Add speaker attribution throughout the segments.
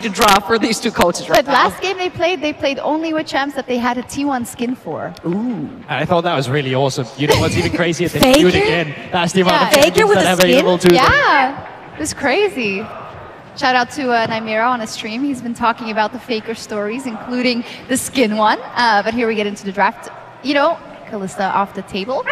Speaker 1: to draft for these two coaches right
Speaker 2: But
Speaker 1: now.
Speaker 2: last game they played only with champs that they had a T1 skin for.
Speaker 1: Ooh.
Speaker 3: I thought that was really awesome. You know what's even crazier? They
Speaker 1: Faker?
Speaker 3: do it again. That's the amount of
Speaker 1: Faker
Speaker 3: champions
Speaker 1: with
Speaker 3: that
Speaker 1: the
Speaker 3: have
Speaker 1: skin?
Speaker 3: available to them.
Speaker 2: Yeah, it was crazy. Shout out to Nymera on his stream. He's been talking about the Faker stories, including the skin one. But here we get into the draft. You know, Kalista off the table.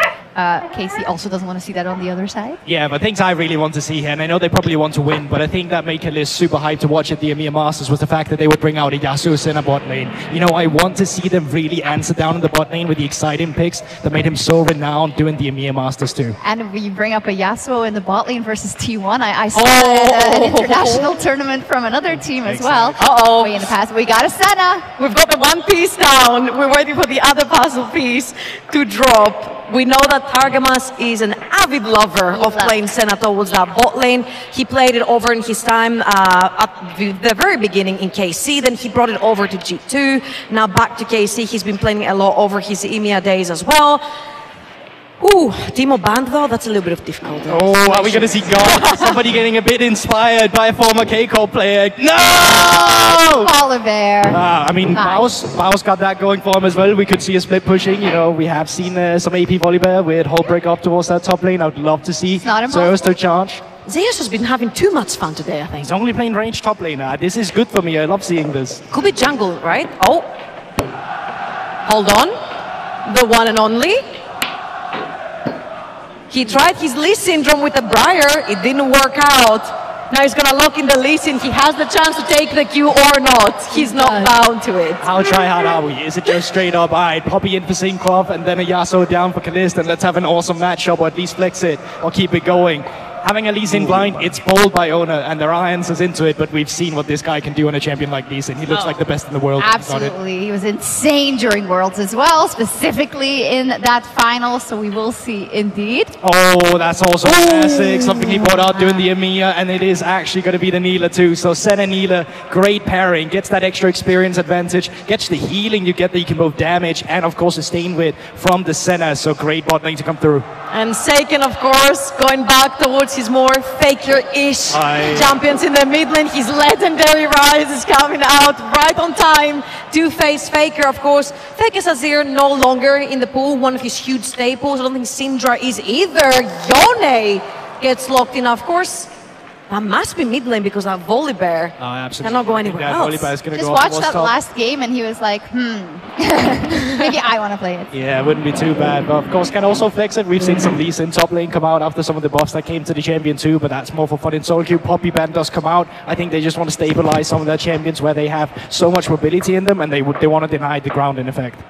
Speaker 2: Casey also doesn't want to see that on the other side.
Speaker 3: Yeah, but things I really want to see here, and I know they probably want to win, but I think that made Kalista super hyped to watch at the EMEA Masters was the fact that they would bring out a Yasuo in a bot lane. You know, I want to see them really answer down in the bot lane with the exciting picks that made him so renowned doing the EMEA Masters too.
Speaker 2: And we bring up a Yasuo in the bot lane versus T1. I saw an international tournament from another team as well.
Speaker 1: Uh-oh.
Speaker 2: Way in the past. We got a Senna.
Speaker 1: We've got the one piece down. We're waiting for the other puzzle piece to drop. We know that Targamas is an avid lover of playing Senna towards that bot lane. He played it over in his time at the very beginning in KC, then he brought it over to G2, now back to KC. He's been playing a lot over his EMEA days as well. Ooh, Timo banned though, that's a little bit of difficulty.
Speaker 3: Oh, are we going to see God? Somebody getting a bit inspired by a former K-Corp player. No!
Speaker 2: Volibear.
Speaker 3: I mean, Mouse got that going for him as well. We could see a split pushing. You know, we have seen some AP Volibear with Hullbreak up towards that top lane. I would love to see Zeus to charge.
Speaker 1: Zeus has been having too much fun today, I think.
Speaker 3: He's only playing range top lane. This is good for me. I love seeing this.
Speaker 1: Could be jungle, right? Oh. Hold on. The one and only. He tried his Lee syndrome with the Briar. It didn't work out. Now he's going to lock in the Lee Sin. He has the chance to take the Q or not. He's not bound to it.
Speaker 3: How tryhard are we? Is it just straight up, alright, Poppy in for Syncroft and then a Yasuo down for Kalista and let's have an awesome matchup or at least flex it or keep it going? Having a Lee Sin blind, it's bold by Oner and there are answers into it, but we've seen what this guy can do on a champion like Lee Sin. He looks like the best in the world.
Speaker 2: Absolutely. He was insane during Worlds as well, specifically in that final, so we will see indeed.
Speaker 3: Oh, that's also classic. Something he brought out doing the EMEA, and it is actually going to be the Neela too. So Senna Neela, great pairing, gets that extra experience advantage, gets the healing you get that you can both damage and of course sustain with from the Senna. So great bot lane to come through.
Speaker 1: And Seiken, of course, going back towards his more Faker-ish champions in the mid lane. His legendary rise is coming out right on time to face Faker, of course. Faker's Azir no longer in the pool, one of his huge staples. I don't think Syndra is either. Yone gets locked in, of course. That must be mid lane because that Volibear cannot go anywhere else.
Speaker 2: Just watched that last game and he was like, maybe I want to play it.
Speaker 3: Yeah, it wouldn't be too bad, but of course can also flex it. We've seen some Lee Sin top lane come out after some of the buffs that came to the champion too, but that's more for fun in solo queue. Poppy Band does come out. I think they just want to stabilize some of their champions where they have so much mobility in them and they want to deny the ground in effect.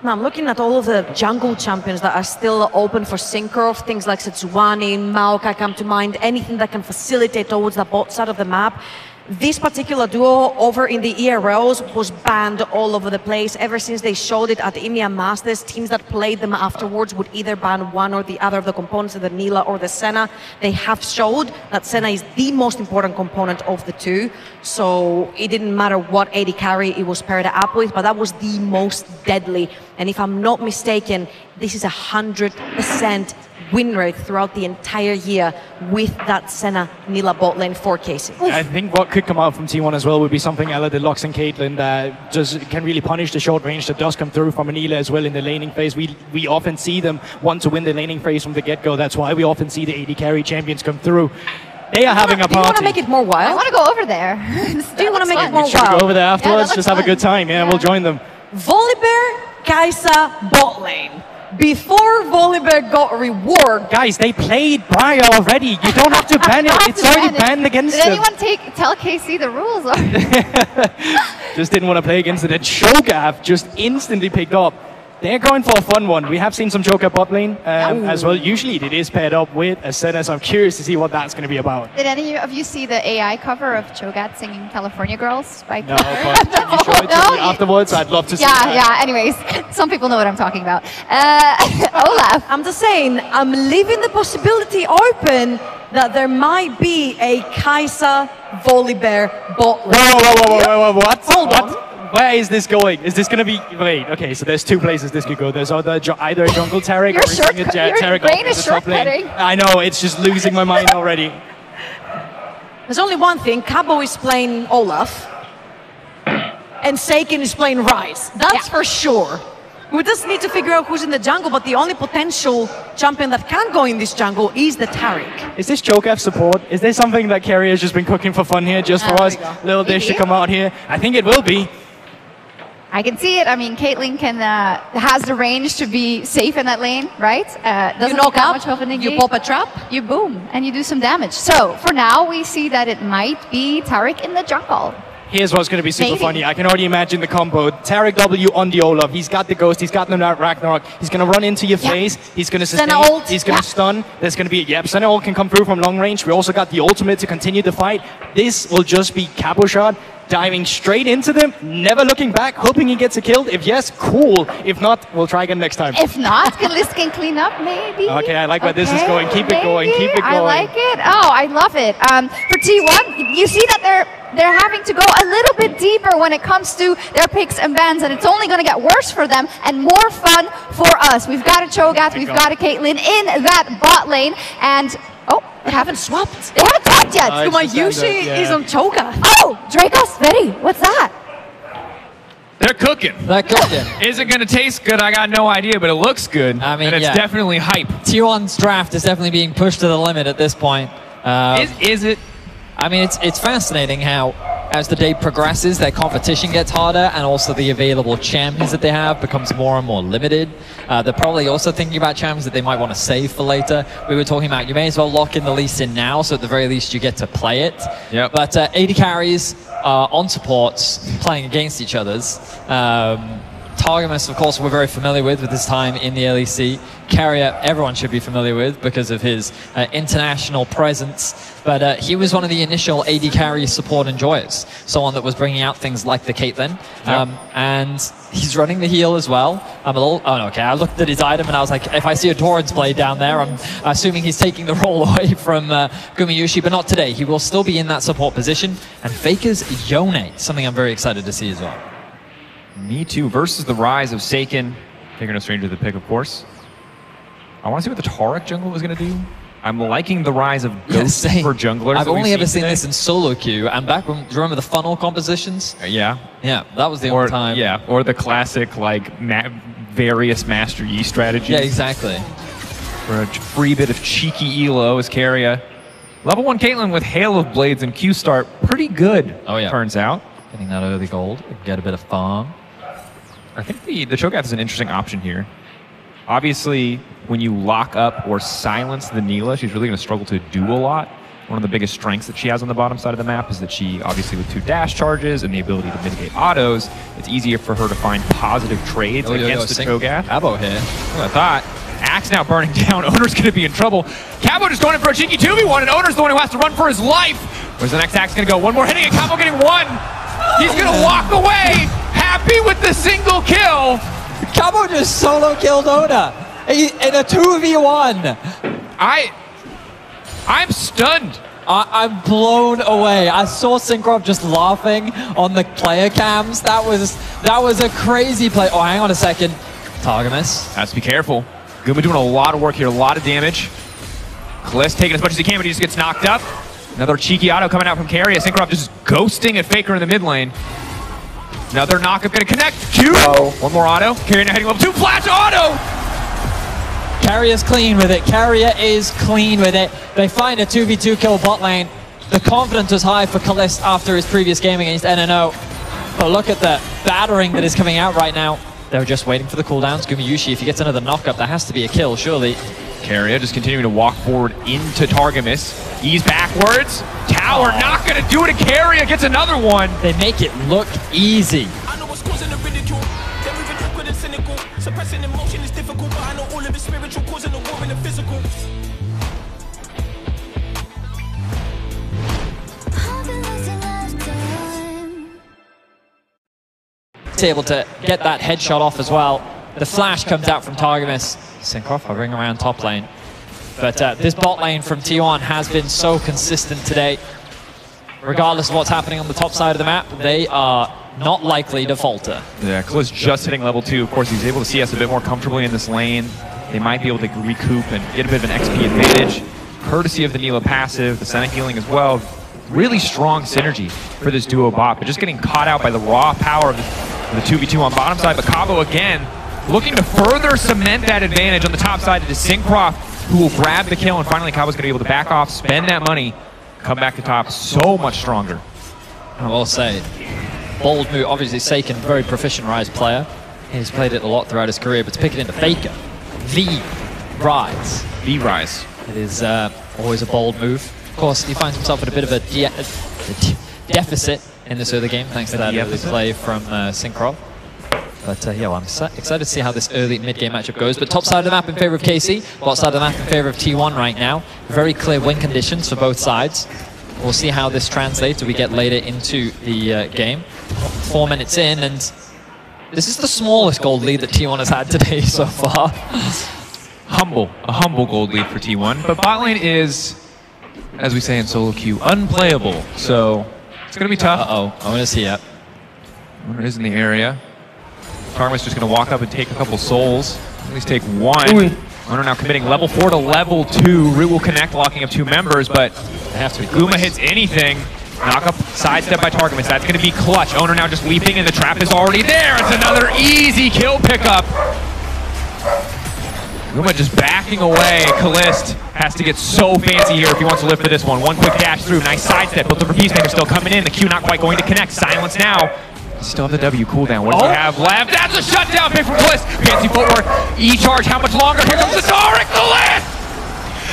Speaker 1: Now I'm looking at all of the jungle champions that are still open for Syncroft, things like Setsuwani, Maokai come to mind, anything that can facilitate towards the bot side of the map. This particular duo over in the ERLs was banned all over the place. Ever since they showed it at the EMEA Masters, teams that played them afterwards would either ban one or the other of the components, the Neela or the Senna. They have showed that Senna is the most important component of the two. So it didn't matter what AD carry it was paired up with, but that was the most deadly. And if I'm not mistaken, this is 100% win rate throughout the entire year with that Senna Neela bot lane for cases.
Speaker 3: I think what could come out from T1 as well would be something Ella did Lux and Caitlyn that just can really punish the short range that does come through from Neela as well in the laning phase. We often see them want to win the laning phase from the get-go. That's why we often see the AD carry champions come through. They are having a party.
Speaker 1: Do you want to make it more wild?
Speaker 2: I want to go over there.
Speaker 1: Do you want to make it more wild?
Speaker 3: Should we go over there afterwards? Just have a good time. Yeah, we'll join them.
Speaker 1: Volibear, Kai'Sa, bot lane. Before Volibear got reward.
Speaker 3: Guys, they played Briar already. You don't have to ban it. It's already banned against them.
Speaker 2: Did anyone tell KC the rules?
Speaker 3: Just didn't want to play against it. And Shogath just instantly picked up. They're going for a fun one. We have seen some Joker bot lane as well. Usually it is paired up with a Senna, so I'm curious to see what that's going to be about.
Speaker 2: Did any of you see the AI cover of Cho'Gath singing California Girls by
Speaker 3: No, but can you show it to me afterwards? I'd love to see that.
Speaker 2: Yeah, anyways, some people know what I'm talking about. Olaf.
Speaker 1: I'm just saying, I'm leaving the possibility open that there might be a Kai'Sa Volibear bot lane.
Speaker 3: Whoa, what?
Speaker 1: Hold on.
Speaker 3: Where is this going? Is this going to be... Wait, okay, so there's two places this could go. There's either a jungle Taric or a Taric
Speaker 2: brain
Speaker 3: off
Speaker 2: is
Speaker 3: the top lane.
Speaker 2: shortcutting.
Speaker 3: I know, it's just losing my mind already.
Speaker 1: There's only one thing. Cabo is playing Olaf. And Seiken is playing Ryze. That's for sure. We just need to figure out who's in the jungle, but the only potential champion that can go in this jungle is the Taric.
Speaker 3: Is this Cho'Gath support? Is there something that Keria has just been cooking for fun here, just for us? Little dish to come out here. I think it will be.
Speaker 2: I can see it. I mean, Caitlyn has the range to be safe in that lane, right? Doesn't
Speaker 1: you knock
Speaker 2: that
Speaker 1: up,
Speaker 2: much of an
Speaker 1: you pop a trap,
Speaker 2: you boom, and you do some damage. So for now, we see that it might be Taric in the jungle.
Speaker 3: Here's what's going to be super funny. I can already imagine the combo. Taric W on the Olaf. He's got the Ghost. He's got the Ragnarok. He's going to run into your face. He's going to sustain. He's going to stun. There's going to be, Senna ult can come through from long range. We also got the ultimate to continue the fight. This will just be Cabo Shot diving straight into them, never looking back, hoping he gets a kill. If yes, cool. If not, we'll try again next time.
Speaker 2: If not, Kalista can clean up, maybe.
Speaker 3: Okay, I like where this is going. Keep it going. Keep it going.
Speaker 2: I like it. Oh, I love it. For T1, you see that they're having to go a little bit deeper when it comes to their picks and bans, and it's only going to get worse for them and more fun for us. We've got a Cho'Gath, we've got a Caitlyn in that bot lane, and
Speaker 1: they haven't swapped.
Speaker 2: They haven't swapped yet.
Speaker 1: Gumayusi is on Cho'Gath.
Speaker 2: Oh, Dracos, Betty, what's that?
Speaker 4: They're cooking.
Speaker 5: They're cooking.
Speaker 4: Is it going to taste good? I got no idea, but it looks good.
Speaker 5: I mean,
Speaker 4: and it's definitely hype.
Speaker 5: T1's draft is definitely being pushed to the limit at this point.
Speaker 4: Is it?
Speaker 5: I mean, it's fascinating how, as the day progresses, their competition gets harder, and also the available champions that they have becomes more and more limited. They're probably also thinking about champions that they might want to save for later. We were talking about, you may as well lock in the Lee Sin now, so at the very least you get to play it.
Speaker 4: Yep.
Speaker 5: But AD carries on supports playing against each other's. Targamas, of course, we're very familiar with his time in the LEC. Keria, everyone should be familiar with because of his international presence. But he was one of the initial AD carry support enjoyers, someone that was bringing out things like the Caitlyn. And he's running the heal as well. I'm a little, okay, I looked at his item and I was like, if I see a Torrens blade down there, I'm assuming he's taking the role away from Gumayusi, but not today. He will still be in that support position. And Faker's Yone, something I'm very excited to see as well.
Speaker 4: Me too. Versus the rise of Seiken. Taking no stranger to the pick, of course. I want to see what the Taric jungle was going to do. I'm liking the rise of Ghost for junglers.
Speaker 5: I've only ever seen this in solo queue, and back when, do you remember the funnel compositions?
Speaker 4: Yeah.
Speaker 5: Yeah, that was the only time.
Speaker 4: Yeah, or the classic, like, various Master Yi strategies.
Speaker 5: Yeah, exactly.
Speaker 4: For a free bit of cheeky elo is Keria. Level 1 Caitlyn with Hail of Blades and Q start. Pretty good, turns out.
Speaker 5: Getting that early gold, get a bit of farm.
Speaker 4: I think the Cho'Gath is an interesting option here. Obviously, when you lock up or silence the Neela, she's really going to struggle to do a lot. One of the biggest strengths that she has on the bottom side of the map is that she, obviously with 2 dash charges and the ability to mitigate autos, it's easier for her to find positive trades against the Cho'Gath.
Speaker 5: Cabo here.
Speaker 4: That's what I thought. Axe now burning down. Oner's going to be in trouble. Cabo just going in for a cheeky 2v1, and Oner's the one who has to run for his life. Where's the next Axe going to go? One more hitting, and Cabo getting 1. He's going to walk away, happy with the single kill.
Speaker 5: Cabo just solo killed Oner in a 2v1.
Speaker 4: I'm stunned.
Speaker 5: I'm blown away. I saw Syncroft just laughing on the player cams. That was a crazy play. Oh, hang on a second. Targamas.
Speaker 4: Has to be careful. Guma doing a lot of work here, a lot of damage. Kalista taking as much as he can, but he just gets knocked up. Another cheeky auto coming out from Keria. Syncroft just ghosting at Faker in the mid lane. Another knockup going to connect. Q. One more auto. Keria now heading level 2. Flash auto.
Speaker 5: Keria's clean with it. Keria is clean with it. They find a 2v2 kill bot lane. The confidence was high for Kalista after his previous game against NNO. But look at the battering that is coming out right now. They're just waiting for the cooldowns. Gumayusi, if he gets another knockup, that has to be a kill, surely.
Speaker 4: Keria just continuing to walk forward into Targamas. Ease backwards. Tower not going to do it, and Keria gets another one.
Speaker 5: They make it look easy.
Speaker 6: I know what's causing the ridicule. They're moving awkward and cynical. Suppressing emotion is difficult, but I know all of the spiritual causing the war in the physical.
Speaker 5: Able to get that headshot off as well. The flash comes out from Targamas. Syncroft hovering around top lane. But this bot lane from T1 has been so consistent today. Regardless of what's happening on the top side of the map, they are not likely to falter.
Speaker 4: Yeah, Kliss just hitting level 2. Of course, he's able to see us a bit more comfortably in this lane. They might be able to recoup and get a bit of an XP advantage. Courtesy of the Neela passive, the Senna healing as well. really strong synergy for this duo bot, but just getting caught out by the raw power of the 2v2 on bottom side. But Cabo again, looking to further cement that advantage on the top side. It is Syncroft who will grab the kill, and finally Cabo's going to be able to back off, spend that money, come back to top so much stronger.
Speaker 5: I will say, bold move. Obviously, Seiken, very proficient Rise player. He's played it a lot throughout his career, but to pick it into Faker, the Rise.
Speaker 4: The Rise.
Speaker 5: It is always a bold move. Of course, he finds himself at a bit of a deficit in this early game, thanks to that early play from Syncroft. But yeah, well, I'm excited to see how this early mid-game matchup goes. But top side of the map in favor of KC, bottom side of the map in favor of T1 right now. Very clear win conditions for both sides. We'll see how this translates as we get later into the game. 4 minutes in, and this is the smallest gold lead that T1 has had today so far.
Speaker 4: A humble gold lead for T1, but bot lane is, as we say in solo queue, unplayable. So it's going to be tough.
Speaker 5: Oner's here.
Speaker 4: Oner is in the area. Karma's just going to walk up and take a couple souls. At least take one. Oner now committing level 4 to level 2. Root will connect, locking up 2 members, but
Speaker 5: They have to be
Speaker 4: Guma hits anything. Knock up, sidestep by Targamas. That's going to be clutch. Oner now just leaping, and the trap is already there. It's another easy kill pickup. Guma just backing away. Kalist has to get so fancy here if he wants to live for this one. One quick dash through. Nice sidestep. Built up for Peacemaker still coming in. The Q not quite going to connect. Silence now. Still have the W cooldown. What does he have left? That's a shutdown pick from Kalist. Fancy footwork. E-charge. How much longer? Here comes the Taric. Kalist!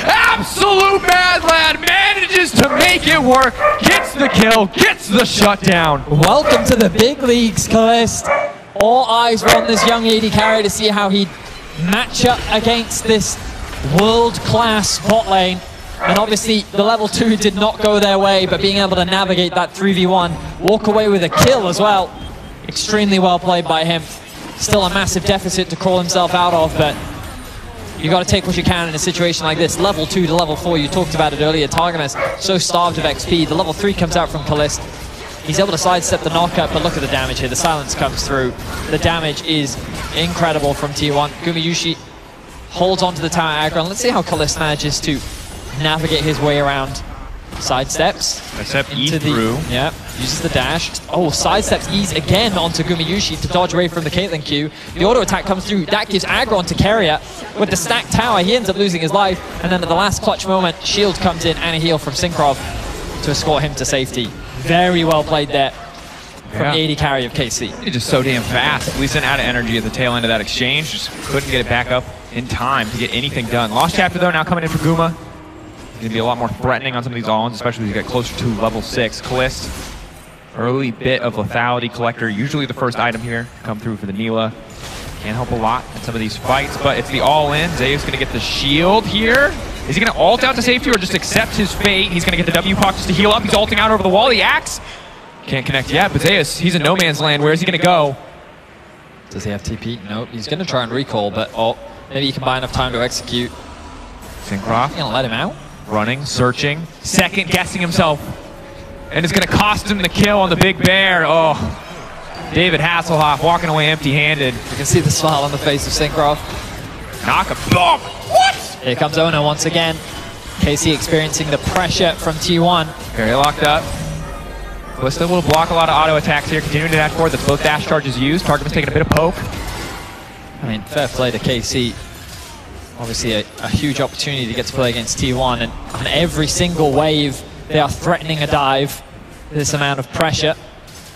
Speaker 4: Absolute mad lad manages to make it work. Gets the kill. Gets the shutdown.
Speaker 5: Welcome to the big leagues, Kalist. All eyes were on this young AD carry to see how he'd match up against this world-class bot lane. And obviously, the level 2 did not go their way, but being able to navigate that 3v1, walk away with a kill as well. Extremely well played by him. Still a massive deficit to crawl himself out of, but you got to take what you can in a situation like this. Level 2 to level 4, you talked about it earlier. Targamas so starved of XP. The level 3 comes out from Kalist. He's able to sidestep the knockup, but look at the damage here. The silence comes through. The damage is incredible from T1. Gumayusi holds onto the tower aggro. And let's see how Kalist manages to navigate his way around. Sidesteps.
Speaker 4: Except E through.
Speaker 5: Yeah, uses the dash. Oh, sidesteps E's again onto Gumayusi to dodge away from the Caitlyn Q. The auto attack comes through. That gives aggro onto Keria. With the stacked tower, he ends up losing his life. And then at the last clutch moment, shield comes in and a heal from Syncroft to escort him to safety. Very well played there from the AD carry of KC.
Speaker 4: He's just so damn fast. Leeson out of energy at the tail end of that exchange. Just couldn't get it back up in time to get anything done. Lost chapter though, now coming in for Guma. He's gonna be a lot more threatening on some of these all-ins, especially as you get closer to level 6. Kalist, early bit of lethality collector. Usually the first item here to come through for the Nila. Can't help a lot in some of these fights, but it's the all-in. Zeus gonna get the shield here. Is he gonna ult out to safety or just accept his fate? He's gonna get the W puck just to heal up. He's ulting out over the wall. The axe can't connect yet, but Zeus, he's in no man's land. Where is he gonna go?
Speaker 5: Does he have TP? Nope. He's gonna try and recall, but maybe he can buy enough time to execute.
Speaker 4: Syncroft
Speaker 5: Gonna let him out.
Speaker 4: running, searching, second guessing himself, and it's gonna cost him the kill on the big bear. Oh, David Hasselhoff walking away empty-handed.
Speaker 5: You can see the smile on the face of Syncroft.
Speaker 4: Knock a boom. What?
Speaker 5: Here comes Oner once again. KC experiencing the pressure from T1.
Speaker 4: Very locked up. Kalista will block a lot of auto attacks here, continuing to dash forward. That's both dash charges used. Targamas taking a bit of poke.
Speaker 5: I mean, fair play to KC. Obviously a huge opportunity to get to play against T1, and on every single wave, they are threatening a dive. This amount of pressure.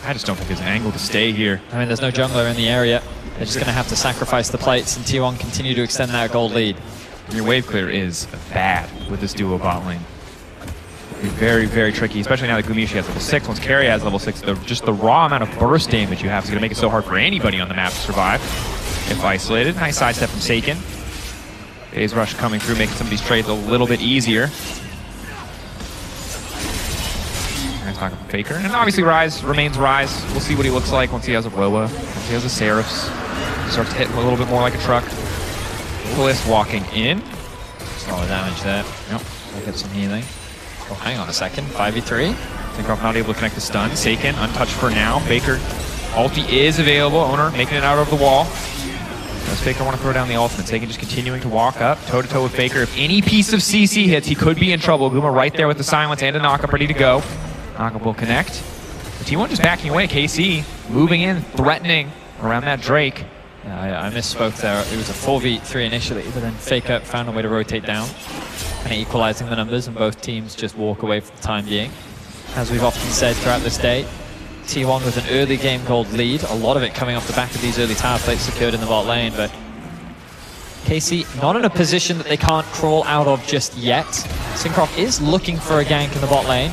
Speaker 4: I just don't think there's an angle to stay here.
Speaker 5: I mean, there's no jungler in the area. They're just going to have to sacrifice the plates, and T1 continue to extend that gold lead.
Speaker 4: Your wave clear is bad with this duo bot lane. It's very, very tricky, especially now that Gumayusi has level 6. Once Keria has level 6, just the raw amount of burst damage you have is going to make it so hard for anybody on the map to survive if isolated. Nice sidestep from Seiken. Phase Rush coming through, making some of these trades a little bit easier. Nice knock up Faker. And obviously Rise remains Rise. We'll see what he looks like once he has a Roa, once he has a Seraphs. He starts to hit a little bit more like a truck. Kalist walking in.
Speaker 5: Solid damage there.
Speaker 4: Yep.
Speaker 5: We'll get some healing. Oh, hang on a second. 5v3.
Speaker 4: Syncroft not able to connect the stun. Seiken untouched for now. Faker, ulti is available. Oner making it out over the wall. Does Faker want to throw down the ultimate? Seiken just continuing to walk up, toe-to-toe with Faker. If any piece of CC hits, he could be in trouble. Guma right there with the silence and a knockup ready to go. Knockup will connect. The T1 just backing away. KC moving in, threatening around that Drake.
Speaker 5: I misspoke there. It was a 4v3 initially, but then Faker found a way to rotate down, kind of equalizing the numbers, and both teams just walk away for the time being. As we've often said throughout this day, T1 with an early game gold lead, a lot of it coming off the back of these early tower plates secured in the bot lane, but KC not in a position that they can't crawl out of just yet. Syncroft is looking for a gank in the bot lane.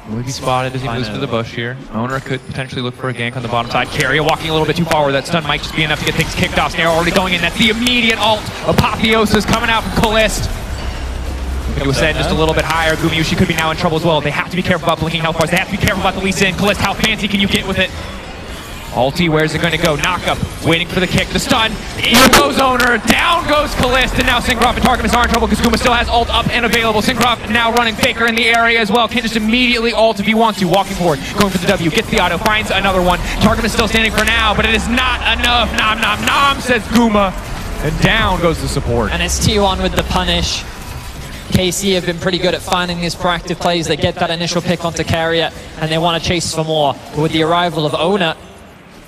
Speaker 4: Will be spotted as he moves to the bush here. Oner could potentially look for a gank on the bottom side. Keria walking a little bit too far where that stun might just be enough to get things kicked off. Snare already going in. That's the immediate ult. Apotheosis coming out from Kalist. It was said just a little bit higher. Gumayusi could be now in trouble as well. They have to be careful about blinking health bars. They have to be careful about the Lee Sin. Kalist, how fancy can you get with it? Ulti, where's it going to go? Knockup, waiting for the kick, the stun. In goes Oner, down goes Kalist, and now Syncroft and Targamas are in trouble because Guma still has ult up and available. Syncroft now running Faker in the area as well. Can just immediately ult if he wants to. Walking forward, going for the W, gets the auto, finds another one. Targamas still standing for now, but it is not enough. Nom nom nom, says Guma. And down goes the support.
Speaker 5: And it's T1 with the punish. KC have been pretty good at finding these proactive plays. They get that initial pick onto Keria, and they want to chase for more. But with the arrival of Oner,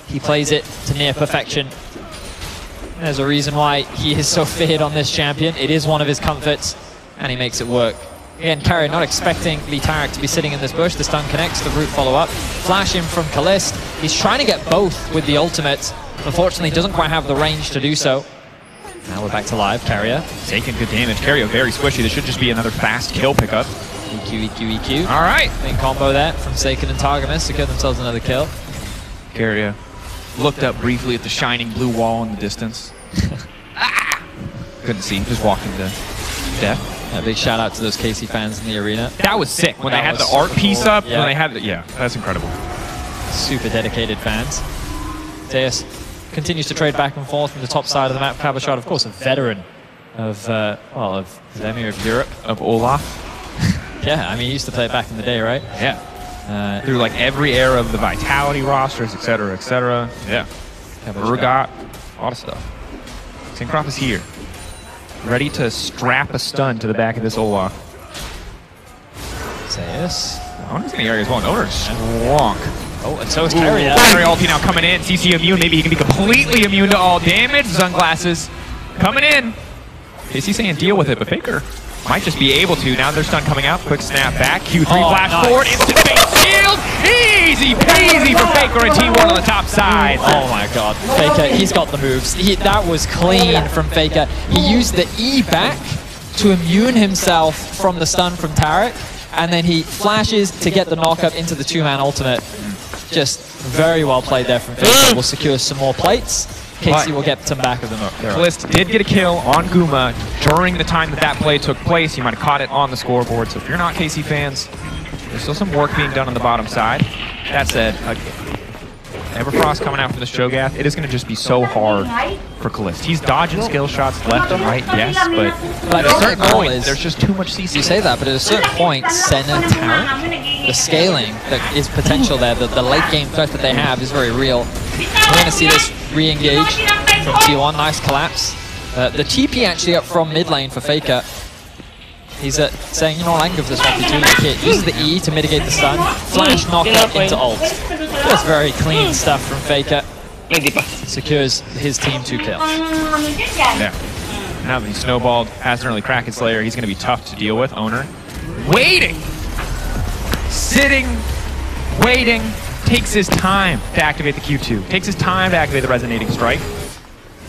Speaker 5: he plays it to near perfection. There's a reason why he is so feared on this champion. It is one of his comforts, and he makes it work. Again, Keria not expecting the Tarek to be sitting in this bush. The stun connects, the root follow-up. Flash in from Kalist. He's trying to get both with the ultimate. Unfortunately, doesn't quite have the range to do so. Now we're back to live. Keria
Speaker 4: taking good damage. Keria very squishy. This should just be another fast kill pickup.
Speaker 5: EQ, EQ, EQ.
Speaker 4: All right.
Speaker 5: Clean combo there from Saken and Targamas. Secure themselves another kill.
Speaker 4: Keria looked up briefly at the shining blue wall in the distance. Couldn't see, just walked into death.
Speaker 5: A big shout out to those KC fans in the arena.
Speaker 4: That was sick when they had the art piece up. Yeah. When they had yeah, that's incredible.
Speaker 5: Super dedicated fans. Zeus continues to trade back and forth from the top side of the map. Cabashot, of course, a veteran of well, of the Emir of Europe,
Speaker 4: of Olaf.
Speaker 5: Yeah, I mean, he used to play it back in the day, right?
Speaker 4: Yeah. Through like every era of the Vitality rosters, etc., etc. Yeah. Urgot, a lot of stuff. Syncroft is here, ready to strap a stun to the back of this Olaf.
Speaker 5: Zeus.
Speaker 4: Oner's in the area as well. And Oner's strong.
Speaker 5: Oh, and so is Keria.
Speaker 4: Keria ulti now coming in. CC immune. Maybe he can be completely immune to all damage. Sunglasses coming in. KC saying deal with it, but Faker might just be able to. Now their stun coming out. Quick snap back. Q3 flash forward. Instant face shield. Easy peasy for Faker and T1 on the top side.
Speaker 5: Oh my god. Faker, he's got the moves. That was clean from Faker. He used the E back to immune himself from the stun from Tarek, and then he flashes to get the knockup into the two-man ultimate. Just very well played there from Faker. We'll secure some more plates. KC will get some back of them.
Speaker 4: Kalist did get a kill on Guma during the time that that play took place. You might have caught it on the scoreboard. So if you're not KC fans, there's still some work being done on the bottom side. That said, Everfrost coming out from the Shogath, it is going to just be so hard for Kalist. He's dodging skill shots left and right, yes, but at a certain point, there's just too much CC.
Speaker 5: You say that, but at a certain point, Senna, Tarek, the scaling that is potential there, the late game threat that they have is very real. We're going to see this re-engage from T1, nice collapse. The TP actually up from mid lane for Faker. He's saying, you know what, I can go for this 1v2 hit. Uses the E to mitigate the stun. Flash knockup into ult. Just very clean stuff from Faker. Secures his team 2 kills.
Speaker 4: Yeah. Now that he's snowballed past an early Kraken Slayer, he's going to be tough to deal with. Oner waiting, sitting, waiting. Takes his time to activate the Q2. Takes his time to activate the Resonating Strike.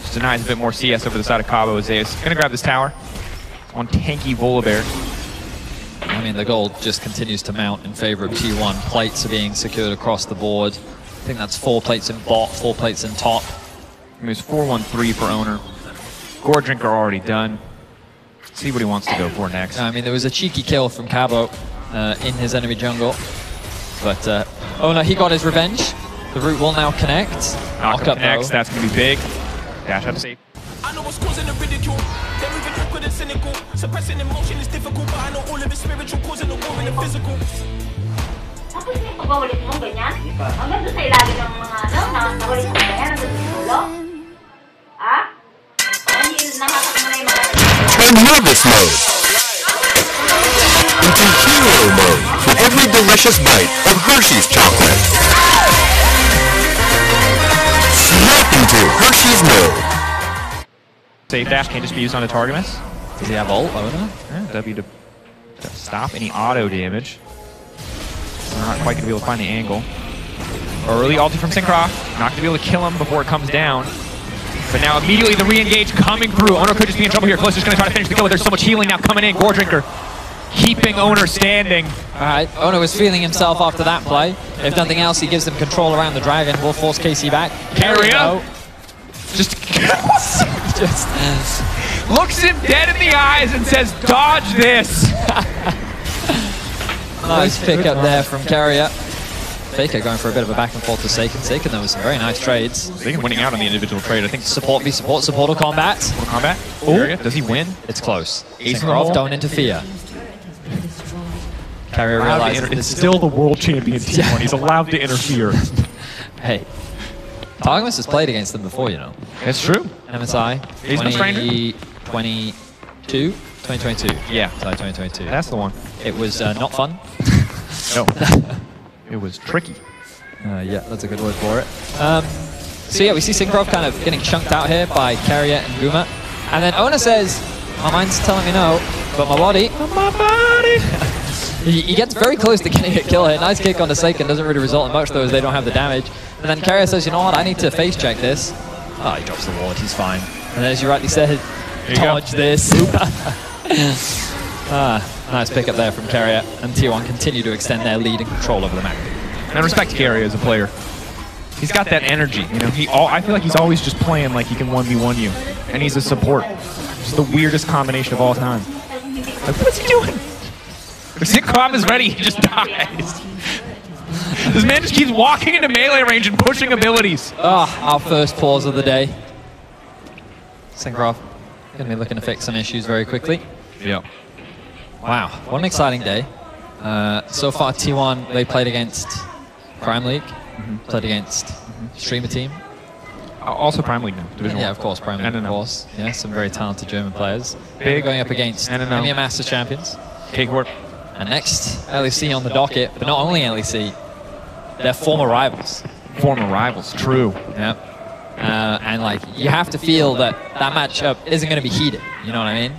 Speaker 4: Just denies a bit more CS over the side of Cabo. Zeus gonna grab this tower on tanky Volibear.
Speaker 5: I mean, the gold just continues to mount in favor of T1. Plates are being secured across the board. I think that's 4 plates in bot, 4 plates in top.
Speaker 4: There's 4-1-3 for Oner. Gore Drinker already done. Let's see what he wants to go for next.
Speaker 5: I mean, there was a cheeky kill from Cabo in his enemy jungle. But Oner, he got his revenge. The root will now connect.
Speaker 4: Knockup connects, that's going to be big. Dash up safe.
Speaker 6: I know what's causing the ridicule. They're moving awkward and cynical. Suppressing emotion is difficult, but I know all of it's spiritual, causing the war in the physical.
Speaker 7: Tapos yung pagwawalit mo, ganyan? Hanggang doon sa ilalim ng mga nawalit mo ganyan, hanggang doon sa ulo? Ha? Hindi, namatak mo na yung mga...
Speaker 8: In nervous mode. into hero mode for every delicious bite of Hershey's chocolate. Snap into Hershey's mode.
Speaker 4: Safe dash can just be used on a Targamas.
Speaker 5: Does he have ult, Oner?
Speaker 4: Yeah, W to stop any auto damage. We're not quite going to be able to find the angle. Early ulti from Syncroft. Not going to be able to kill him before it comes down. But now immediately the re-engage coming through. Oner could just be in trouble here. Close just going to try to finish the kill, but there's so much healing now coming in. Gore Drinker keeping Oner standing.
Speaker 5: Alright, Oner was feeling himself after that play. If nothing else, he gives them control around the dragon. Will force KC back.
Speaker 4: Keria just looks him dead in the eyes and says, dodge this.
Speaker 5: Nice pick up there from Keria. Faker going for a bit of a back and forth to Seiken. Seiken, there was some very nice trades.
Speaker 4: Seiken winning out on the individual trade. I think
Speaker 5: support v support, supporter combat.
Speaker 4: Supporter combat. Keria, does he win?
Speaker 5: It's close.
Speaker 4: Syncroft,
Speaker 5: don't interfere. Keria realizes
Speaker 4: it's still the world champion T1. He's allowed to interfere.
Speaker 5: Hey, Targamas has played against them before, you know.
Speaker 4: It's true.
Speaker 5: MSI.
Speaker 4: He's no stranger.
Speaker 5: 2022.
Speaker 4: Yeah.
Speaker 5: 2022.
Speaker 4: That's the one.
Speaker 5: It was not fun.
Speaker 4: No. It was tricky.
Speaker 5: Yeah, that's a good word for it. So yeah, we see Syncroft kind of getting chunked out here by Keria and Guma. And then Oner says, my mind's telling me no, but my body... he gets very close to getting a kill here. Nice kick on the Seiken, doesn't really result in much though as they don't have the damage. And then Keria says, you know what, I need to face check this. Oh, he drops the ward, he's fine. And then as you rightly said, dodge this. Nice pick up there from Keria, and T1 continue to extend their lead and control over the map.
Speaker 4: And I respect Keria as a player. He's got that energy, you know. I feel like he's always just playing like he can 1v1 you, and he's a support. It's the weirdest combination of all time. Like, what's he doing? If Syncroft is ready, he just dies. This man just keeps walking into melee range and pushing abilities.
Speaker 5: Our first pause of the day. Syncroft going to be looking to fix some issues very quickly.
Speaker 4: Yeah.
Speaker 5: Wow, what an exciting day. So far, T1, they played against Prime League, played against Streamer Team.
Speaker 4: Also Prime League now, Division 1.
Speaker 5: Yeah, of course, Prime League,
Speaker 4: NNO.
Speaker 5: of course. Yeah, some very talented German players.
Speaker 4: Big
Speaker 5: going up against
Speaker 4: NNO.
Speaker 5: EMEA Masters champions.
Speaker 4: K-Corp.
Speaker 5: And next, LEC on the docket, but not only LEC, they're former rivals.
Speaker 4: Former rivals, true.
Speaker 5: Yeah. And like, you have to feel that that matchup isn't going to be heated, you know what I mean?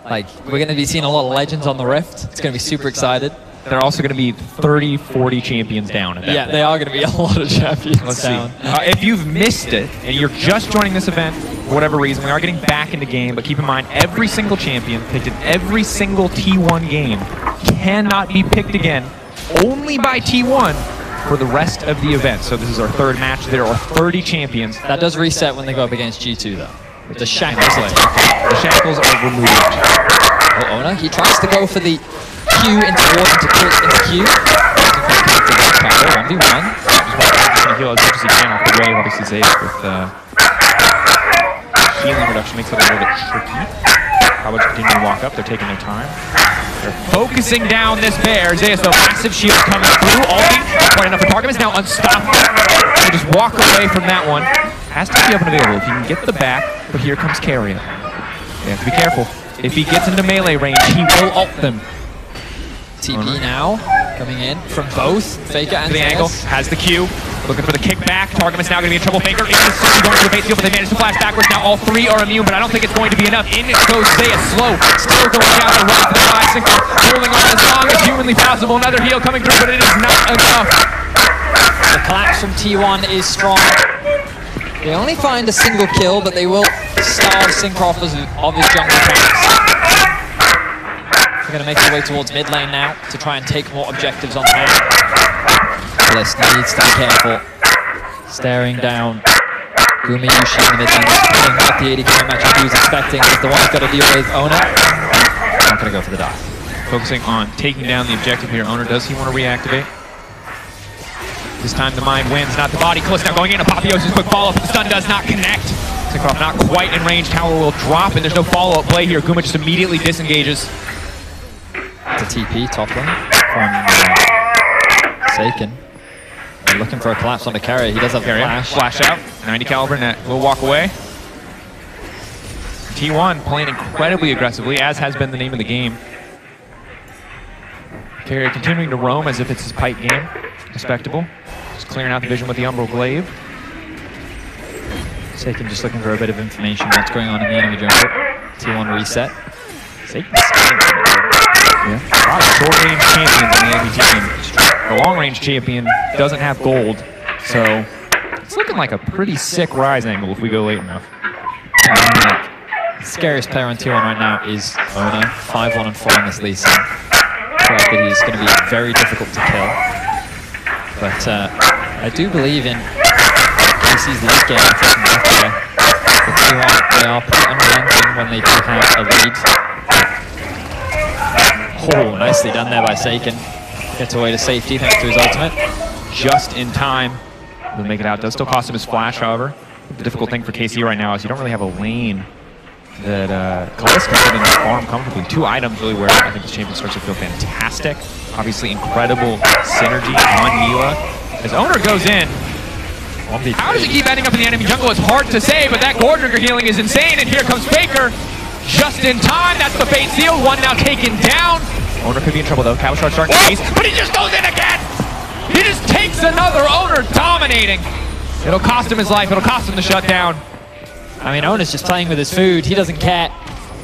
Speaker 5: Like, we're going to be seeing a lot of legends on the Rift. It's going to be super excited.
Speaker 4: They're also going to be 30, 40 champions down at that point.
Speaker 5: They are going to be a lot of champions down.
Speaker 4: If you've missed it, and you're just joining this event, for whatever reason, we are getting back into game, but keep in mind, every single champion picked in every single T1 game cannot be picked again, only by T1 for the rest of the event. So this is our third match. There are 30 champions.
Speaker 5: That does reset when they go up against G2, though. The shackles
Speaker 4: The shackles are removed.
Speaker 5: Oh, Oner, he tries to go for the Q into ward into Q. 1v1.
Speaker 4: Just going to heal as much as he can off the wave. Obviously, Zeus with healing reduction makes it a little bit tricky. Probably just continue to walk up. They're taking their time. They're focusing down this bear. Zeus, though, massive shield coming through. Ulti, not quite enough for Targamas. Now unstoppable. So just walk away from that one. Has to be up and available if you can get the back, but here comes Keria. They have to be careful. If he gets into melee range, he will ult them.
Speaker 5: TP now, coming in from both Faker and
Speaker 4: the angle, has the Q, looking for the kickback. Targamas now going to be in trouble. Faker is going for the base field, but they managed to flash backwards. Now all three are immune, but I don't think it's going to be enough. In goes Zeus, slow, still going down the right to the side. Syncroft holding on as long as humanly possible. Another heal coming through, but it is not enough.
Speaker 5: The collapse from T1 is strong. They only find a single kill, but they will starve Syncroft of his jungle tanks. They're going to make their way towards mid lane now to try and take more objectives on the map. List needs to be careful. Staring down Gumayusi in the mid lane, pulling out the 80k matchup he was expecting. Is the one who's got to deal with Oner. Not going to go for the dive.
Speaker 4: Focusing on taking down the objective here. Oner, does he want to reactivate? This time the mind wins, not the body. Close now going in. Apotheosis, quick follow-up. The stun does not connect. Syncroft not quite in range. Tower will drop, and there's no follow-up play here. Guma just immediately disengages.
Speaker 5: The TP top lane from Seiken. They're looking for a collapse on the Keria. He does have
Speaker 4: Keria, flash out. 90 caliber net. Will walk away. T1 playing incredibly aggressively, as has been the name of the game. Keria continuing to roam as if it's his pipe game. Respectable. Just clearing out the vision with the Umbral Glaive.
Speaker 5: Seiken just looking for a bit of information what's going on in the enemy jungle. T1 reset. Seiken's
Speaker 4: yeah. A lot of short-range champions in the enemy team. The long-range champion doesn't have gold, so it's looking like a pretty sick rise angle if we go late enough.
Speaker 5: The scariest player on T1 right now is Oner, 5-1 and 4 in this Lee Sin. I feel like that he's going to be very difficult to kill. But I do believe in KC's late game taking back here. The T1, they are pretty unrelenting when they do have a lead. Oh, nicely done there by Seiken. Gets away to safety thanks to his ultimate.
Speaker 4: Just in time. He'll make it out. Does still cost him his flash, however. The difficult thing for KC right now is you don't really have a lane that Kalista can fit in the farm comfortably. 2 items really where I think this champion starts to feel fantastic. Obviously incredible synergy on Neela. As Oner goes in, how does he keep ending up in the enemy jungle? It's hard to say, but that Gore Drinker healing is insane, and here comes Faker. Just in time, that's the fate sealed. One now taken down. Oner could be in trouble though. Cavalshard starting to chase, but he just goes in again! He just takes another. Oner dominating. It'll cost him his life, it'll cost him the shutdown.
Speaker 5: I mean, Oner's just playing with his food. He doesn't care.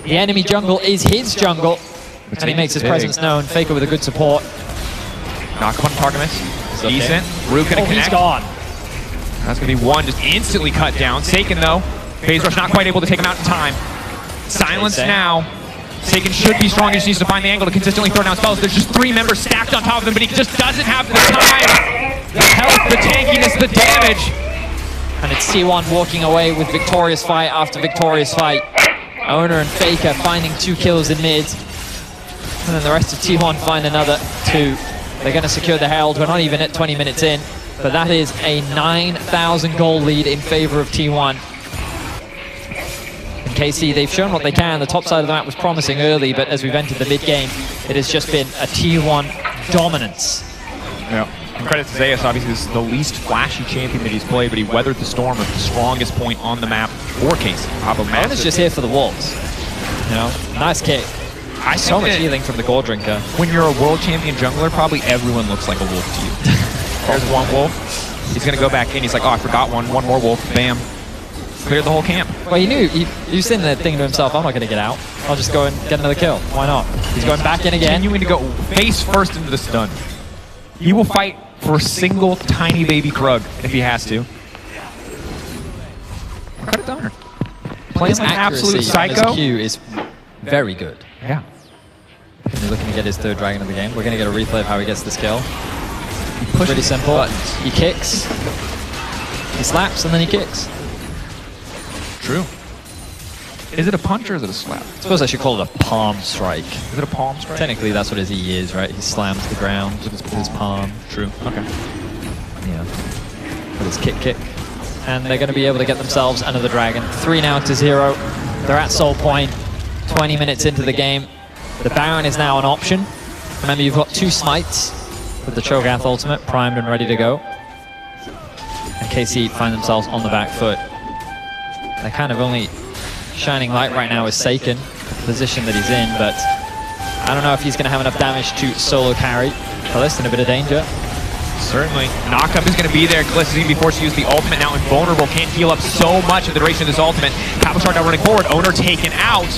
Speaker 5: The enemy jungle is his jungle. And he makes his presence known. Faker with a good support.
Speaker 4: Knock on Targamas. Decent. Rook gonna connect.
Speaker 5: He's gone.
Speaker 4: That's gonna be one just instantly cut down. Seiken though. Phase Rush not quite able to take him out in time. Silence now. Seiken should be strong. He just needs to find the angle to consistently throw down spells. There's just 3 members stacked on top of him, but he just doesn't have the time. The health, the tankiness, the damage.
Speaker 5: And it's T1 walking away with victorious fight after victorious fight. Oner and Faker finding 2 kills in mid. And then the rest of T1 find another 2. They're going to secure the Herald. We're not even at 20 minutes in. But that is a 9,000 goal lead in favor of T1. And KC, they've shown what they can. The top side of the map was promising early, but as we've entered the mid-game, it has just been a T1 dominance.
Speaker 4: Yeah. And credit to Zeus, obviously this is the least flashy champion that he's played, but he weathered the storm with the strongest point on the map for KC.
Speaker 5: Oner's just here for the wolves. You know, nice kick. So much healing from the Gore Drinker.
Speaker 4: When you're a world champion jungler, probably everyone looks like a wolf to you. There's one wolf. He's gonna go back in. He's like, oh, I forgot one. One more wolf. Bam. Cleared the whole camp.
Speaker 5: Well, he knew. He was sitting there thinking to himself, I'm not gonna get out. I'll just go and get another kill. Why not? He's going back in again.
Speaker 4: Continuing to go face first into the stun. He will fight for a single tiny baby Krug if he has to. Cut it down. Playing like absolute psycho.
Speaker 5: His Q is very good.
Speaker 4: Yeah.
Speaker 5: He's looking to get his 3rd dragon of the game. We're going to get a replay of how he gets this kill. Pretty simple. He kicks, he slaps, and then he kicks.
Speaker 4: True. Is it a punch or is it a slap?
Speaker 5: I suppose I should call it a palm strike.
Speaker 4: Is it a palm strike?
Speaker 5: Technically, that's what his E is, right? He slams the ground with his palm.
Speaker 4: True. Okay.
Speaker 5: Yeah. With his kick. And they're going to be able to get themselves another dragon. 3 now to 0. They're at soul point. 20 minutes into the game. The Baron is now an option. Remember, you've got 2 smites with the Cho'Gath ultimate primed and ready to go. And KC find themselves on the back foot. They're kind of only shining light right now is Seiken, the position that he's in, but I don't know if he's going to have enough damage to solo carry. Kalista in a bit of danger.
Speaker 4: Certainly. Knockup is going to be there. Kalista's going to be forced to use the ultimate now, invulnerable. Can't heal up so much of the duration of this ultimate. Cavalshard now running forward. Oner taken out.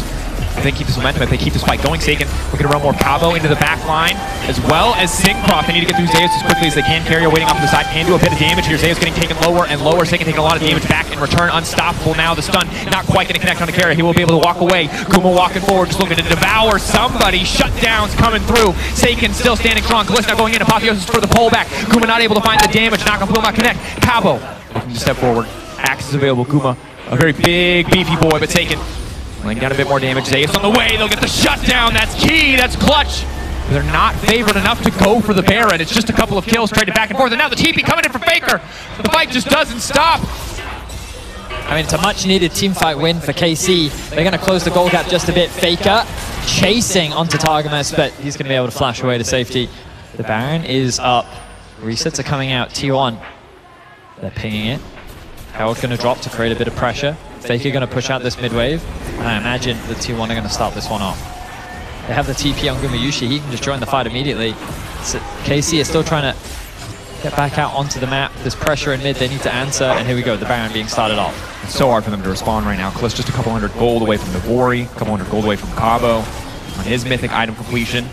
Speaker 4: If they keep this momentum, if they keep this fight going, Seiken looking to run more Cabo into the back line, as well as Syncroft. They need to get through Zeus as quickly as they can. Keria waiting off to the side, can do a bit of damage here. Zeus getting taken lower and lower. Seiken taking a lot of damage back in return. Unstoppable now. The stun not quite going to connect on the Keria. He will be able to walk away. Kuma walking forward, just looking to devour somebody. Shutdowns coming through. Seiken still standing strong. Kalista now going in. Apotheosis for the pullback. Kuma not able to find the damage. Knockup will not connect. Cabo looking to step forward. Axe is available. Kuma, a very big, beefy boy, but Seiken laying down a bit more damage. Zeus on the way. They'll get the shutdown. That's key. That's clutch. They're not favored enough to go for the Baron. It's just a couple of kills traded back and forth. And now the TP coming in for Faker. The fight just doesn't stop.
Speaker 5: I mean, it's a much-needed teamfight win for KC. They're going to close the goal gap just a bit. Faker chasing onto Targamas, but he's going to be able to flash away to safety. The Baron is up. Resets are coming out. T1. They're pinging it. Herald going to drop to create a bit of pressure. Faker going to push out this mid-wave. And I imagine the T1 are going to start this one off. They have the TP on Gumayusi. He can just join the fight immediately. So KC is still trying to get back out onto the map. There's pressure in mid. They need to answer. And here we go. The Baron being started off.
Speaker 4: It's so hard for them to respond right now. Kliss just a couple hundred gold away from Navori, a couple hundred gold away from Cabo on his mythic item completion.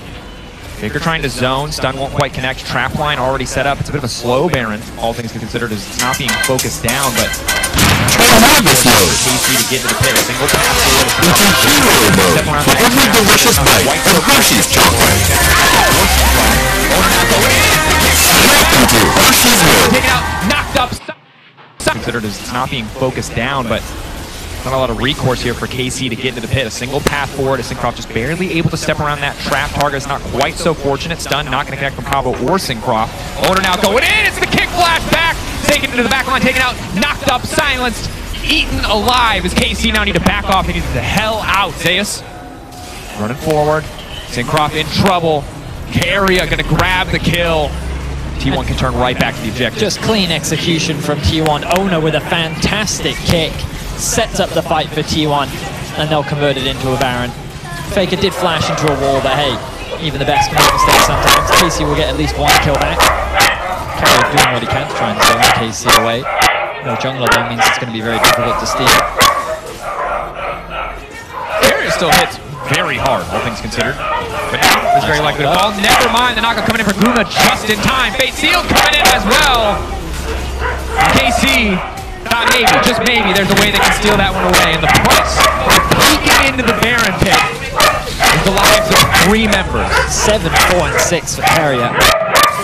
Speaker 4: Faker trying to zone. Stun won't quite connect. Trap line already set up. It's a bit of a slow Baron, all things considered, as it's not being focused down, but KC to get into the pit. A single pass forward.
Speaker 8: Step around for every delicious bite of Hershey's chocolate. Into Hershey's World.
Speaker 4: Taken out, knocked up. Considered as it's not being focused down, but not a lot of recourse here for KC to get into the pit. A single path forward. Syncroft just barely able to step around that trap. Target is not quite so fortunate. Stun not going to connect from Cabo or Syncroft. Oner now going in. It's the kick flash back. Taken into the back line. Taken out. Knocked up. Silenced. Eaten alive as KC now need to back off. They need to get the hell out. Zeus running forward. Syncroft in trouble. Keria going to grab the kill. T1 can turn right back to the objective.
Speaker 5: Just clean execution from T1. Oner with a fantastic kick. Sets up the fight for T1, and they'll convert it into a Baron. Faker did flash into a wall, but hey, even the best can make mistakes sometimes. KC will get at least one kill back. Keria doing what he can to try and zone KC away. No jungler though means it's going to be very difficult to steal.
Speaker 4: Keria still hits very hard, all things considered. But now it's very likely to fall. Never mind, the knockout coming in for Guma just in time. Fate Sealed coming in as well. KC. Thought maybe, just maybe, there's a way they can steal that one away. And the price for peeking into the Baron pit is the lives of 3 members.
Speaker 5: 7, 4, and 6 for Keria.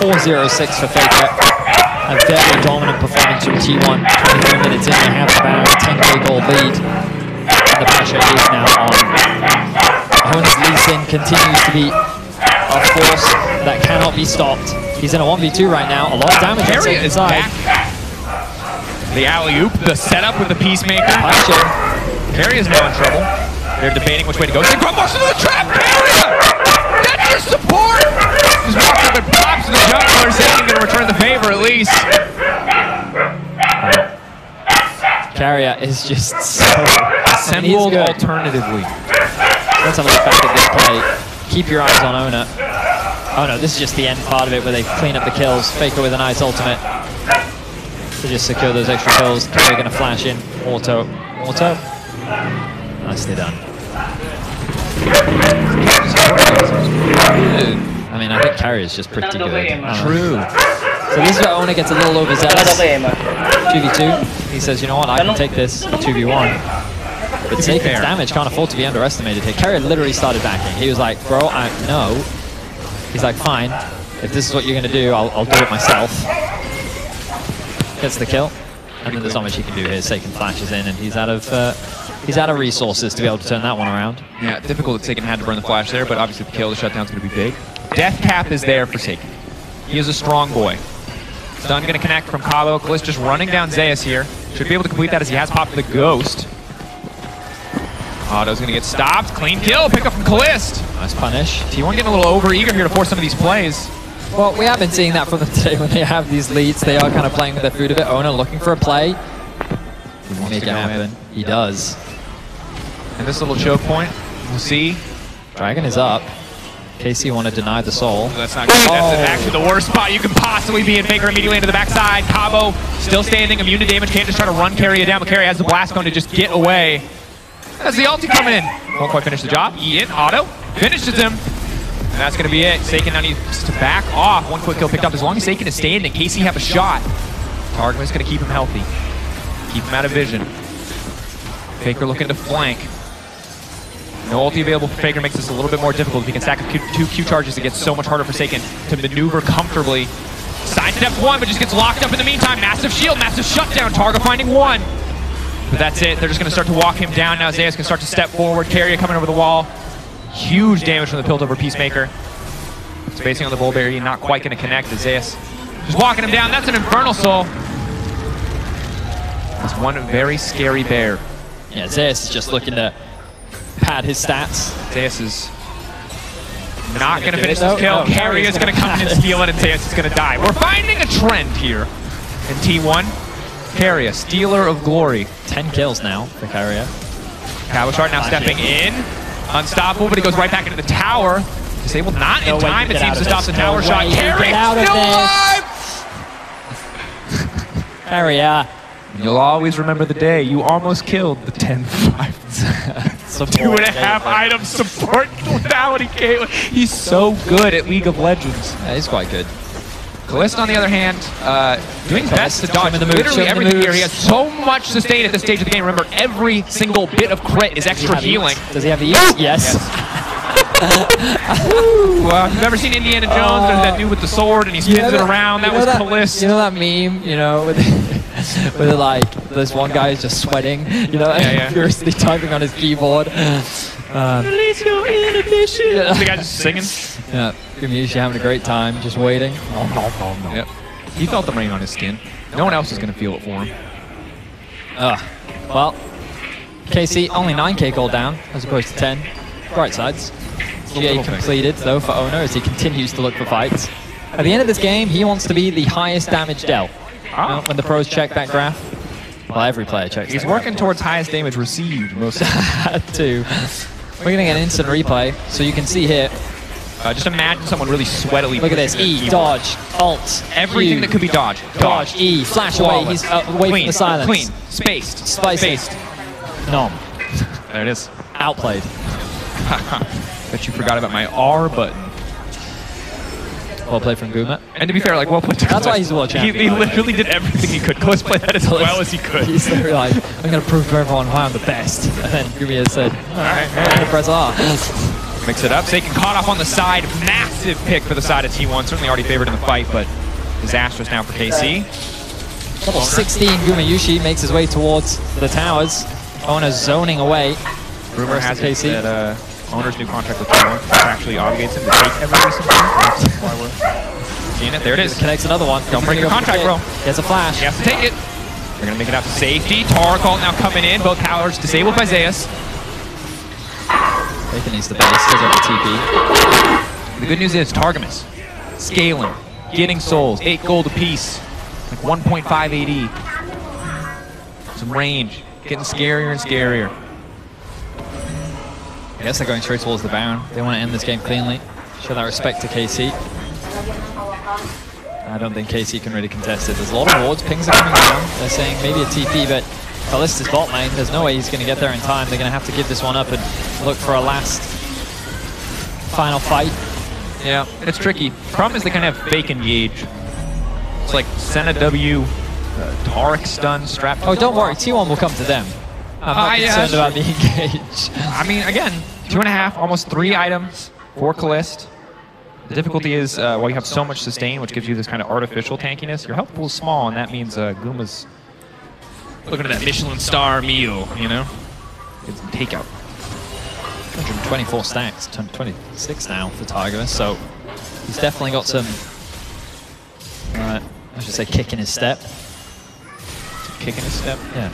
Speaker 5: 4, 0, 6 for Faker. A very dominant performance from T1. 23 minutes in, they have the Baron, 10k gold lead. And the pressure is now on. Oner's Lee Sin continues to be a force that cannot be stopped. He's in a 1v2 right now. A lot of damage on
Speaker 4: Keria is
Speaker 5: side.
Speaker 4: back. The alley-oop, the setup with the Peacemaker. Keria's now in trouble. They're debating which way to go. Syncroft marches to the trap! Keria! That's your support! Just walks up and pops to the jungler, saying he's going to return the favor at least.
Speaker 5: Keria is just so...
Speaker 4: Assembled alternatively.
Speaker 5: Let's have a look back at this play. Keep your eyes on Oner. Oh no, this is just the end part of it where they clean up the kills. Faker with a nice ultimate to just secure those extra kills. Keria going to flash in. Auto. Nicely done. I mean, I think Keria is just pretty good.
Speaker 4: True.
Speaker 5: So this is where Oner gets a little overzealous. 2v2. He says, you know what, I can take this 2v1. But Saken's damage can't afford to be underestimated here. Keria literally started backing. He was like, bro, no. He's like, fine. If this is what you're going to do, I'll do it myself. Gets the kill, and then there's not much he can do here. Seiken flashes in, and he's out of resources to be able to turn that one around.
Speaker 4: Yeah, difficult that Seiken had to burn the flash there, but obviously the kill, the shutdown's going to be big. Death cap is there for Seiken. He is a strong boy. Stun going to connect from Cabo. Kliss just running down Zeus here. Should be able to complete that as he has popped the Ghost. Otto's going to get stopped. Clean kill. Pick up from Kliss.
Speaker 5: Nice punish.
Speaker 4: T1 getting a little over-eager here to force some of these plays.
Speaker 5: Well, we have been seeing that from them today when they have these leads. They are kind of playing with their food a bit. Oner looking for a play. He wants to make it happen. He does.
Speaker 4: And this little choke point, we'll see.
Speaker 5: Dragon is up. KC want to deny the soul.
Speaker 4: That's not good. That's actually the worst spot you can possibly be in. Faker immediately into the backside. Cabo still standing, immune to damage. Can't just try to run Keria down, but Keria has the blast cone to just get away. That's the ulti coming in. Won't quite finish the job. Ian, Otto, finishes him. And that's going to be it. Seiken now needs to back off. One quick kill picked up. As long as Seiken is standing, KC have a shot. Target is going to keep him healthy. Keep him out of vision. Faker looking to flank. No ulti available for Faker makes this a little bit more difficult. If he can stack up 2 Q charges, it gets so much harder for Seiken to maneuver comfortably. Sidesteps 1, but just gets locked up in the meantime. Massive shield, massive shutdown. Target finding 1. But that's it. They're just going to start to walk him down now. Zeus can start to step forward. Keria coming over the wall. Huge damage from the Piltover Peacemaker. Spacing on the Bull Barrier, not quite going to connect. Zeus just walking him down. That's an Infernal Soul. That's one very scary bear.
Speaker 5: Yeah, Zeus is just looking to pad his stats.
Speaker 4: Zeus is not going to finish this kill. Keria is going to come in and steal it, and Zeus is going to die. We're finding a trend here in T1. Keria, stealer of glory.
Speaker 5: 10 kills now for Keria.
Speaker 4: Cabochard now stepping in. Unstoppable, but he goes right back into the tower. Disabled not in time, it seems, to stop the tower shot. Keria still alive!
Speaker 5: Keria.
Speaker 4: You'll always remember the day you almost killed the 10-5. 2.5 item support lethality came. He's so good at League of Legends.
Speaker 5: Yeah, he's quite good.
Speaker 4: Kalista, on the other hand, doing his best to dodge literally everything here. He has so much sustain at this stage of the game. Remember, every single bit of crit is extra healing.
Speaker 5: Does he have the Yes.
Speaker 4: Well, if you've ever seen Indiana Jones, there's that dude with the sword and he spins it around. That was Kalista.
Speaker 5: You know that meme, you know, with like this one guy is just sweating, you know, furiously typing on his keyboard.
Speaker 4: Release your inhibition. The guy just singing.
Speaker 5: Yeah, Gumayusi having a great time, just waiting.
Speaker 4: Yep. He felt the rain on his skin. No one else is going to feel it for him.
Speaker 5: Well, KC only 9k gold down as opposed to 10. Bright sides. GA completed though for Oner as he continues to look for fights. At the end of this game, he wants to be the highest damage dealt. When the pros check that graph, well, every player checks.
Speaker 4: He's working towards highest damage received most of
Speaker 5: the too. We're getting an instant replay, so you can see here.
Speaker 4: Just imagine someone really sweatily.
Speaker 5: Look at this: E, dodge, alt,
Speaker 4: everything
Speaker 5: Q,
Speaker 4: that could be dodged.
Speaker 5: Dodge, E, flash away. He's away from the silence.
Speaker 4: Clean, spaced,
Speaker 5: spaced. Nom.
Speaker 4: There it is.
Speaker 5: Outplayed.
Speaker 4: Bet you forgot about my R button.
Speaker 5: Well played from Guma.
Speaker 4: And to be fair, like, well played.
Speaker 5: That's why he's the world champion.
Speaker 4: He literally did everything he could. Kalista played that as well as he could.
Speaker 5: He's literally like, I'm going to prove to everyone why I'm the best. And then Guma said, alright, I'm going to press R.
Speaker 4: Mix it up. Seiken caught off on the side. Massive pick for the side of T1. Certainly already favored in the fight, but disastrous now for KC.
Speaker 5: Level 16, Gumayusi makes his way towards the towers. Oner zoning away.
Speaker 4: Rumor has it that Oner's new contract with T1 actually obligates him to take every recent That's why we're seeing it. There it is.
Speaker 5: Connects another one.
Speaker 4: Don't break your contract, bro.
Speaker 5: He has a flash.
Speaker 4: He has to take it. They're going to make it out to safety. Tarkalt now coming in. Both powers disabled by Zeus.
Speaker 5: Bacon needs the base. Still got the TP.
Speaker 4: The good news is Targamas scaling, getting souls, 8 gold apiece, like 1.5 AD. Some range, getting scarier and scarier.
Speaker 5: I guess they're going straight towards the Baron. They want to end this game cleanly. Show that respect to KC. I don't think KC can really contest it. There's a lot of wards. Pings are coming down. They're saying maybe a TP, but Kalista's bot lane. There's no way he's going to get there in time. They're going to have to give this one up and look for a last final fight.
Speaker 4: Yeah, it's tricky. Problem is they kind of have fake engage. It's like Senna W, Taric stun, strapped.
Speaker 5: Oh, don't worry. T1 will come to them. I'm not concerned about the engage.
Speaker 4: I mean, again, 2.5, almost 3 items for Kalista. The difficulty is, while you have so much sustain, which gives you this kind of artificial tankiness, your health pool is small, and that means Guma's looking at that Michelin star meal, you know? Get some takeout.
Speaker 5: 124 stacks, 26 now for Targamas, so he's definitely got some, I should say, kick in his step.
Speaker 4: Kick in his step?
Speaker 5: Yeah,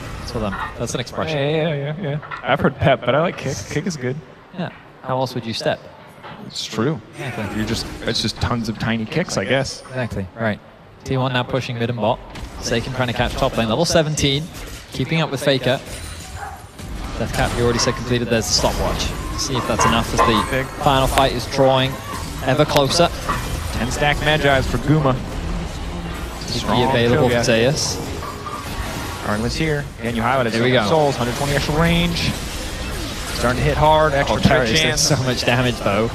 Speaker 5: that's an expression.
Speaker 4: Yeah. I've heard pep, but I like kick. Kick is good.
Speaker 5: Yeah. How else would you step?
Speaker 4: It's true.
Speaker 5: Exactly.
Speaker 4: It's just tons of tiny kicks, I guess.
Speaker 5: Exactly. Right. T1 now pushing mid and bot. Seiken trying to catch top lane. Level 17. Keeping up with Faker. Death cap, you already said completed. There's the stopwatch. See if that's enough as the final fight is drawing ever closer.
Speaker 4: 10 stack Magi's for Guma.
Speaker 5: Be available for Zeus.
Speaker 4: Arlen's here. Again, you highlighted.
Speaker 5: Here we go.
Speaker 4: Souls, 120 extra range. Starting to hit hard. Extra chance.
Speaker 5: So much damage though.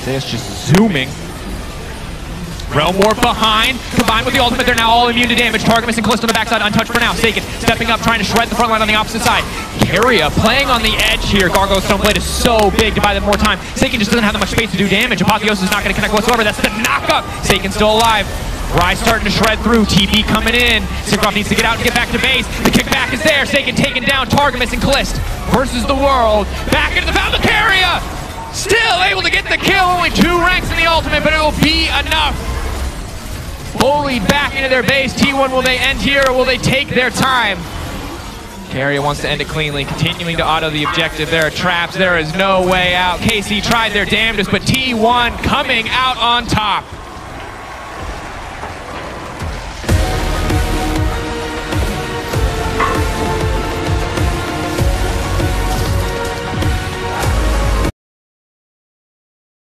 Speaker 4: Zeus just zooming. Realm Warp behind, combined with the ultimate, they're now all immune to damage. Targamas and Kalista on the backside, untouched for now. Seiken stepping up, trying to shred the front line on the opposite side. Keria playing on the edge here. Gargoyle's Stone Blade is so big to buy them more time. Seiken just doesn't have that much space to do damage. Apotheosis is not going to connect whatsoever. That's the knock-up. Seiken's still alive. Rise starting to shred through. TP coming in. Syncroft needs to get out and get back to base. The kickback is there. Seiken taking down Targamas and Kalista versus the world. Back into the fountain. Keria still able to get the kill. Only 2 ranks in the ultimate, but it will be enough. Bullied back into their base. T1, will they end here or will they take their time? Keria wants to end it cleanly, continuing to auto the objective. There are traps. There is no way out. KC tried their damnedest, but T1 coming out on top.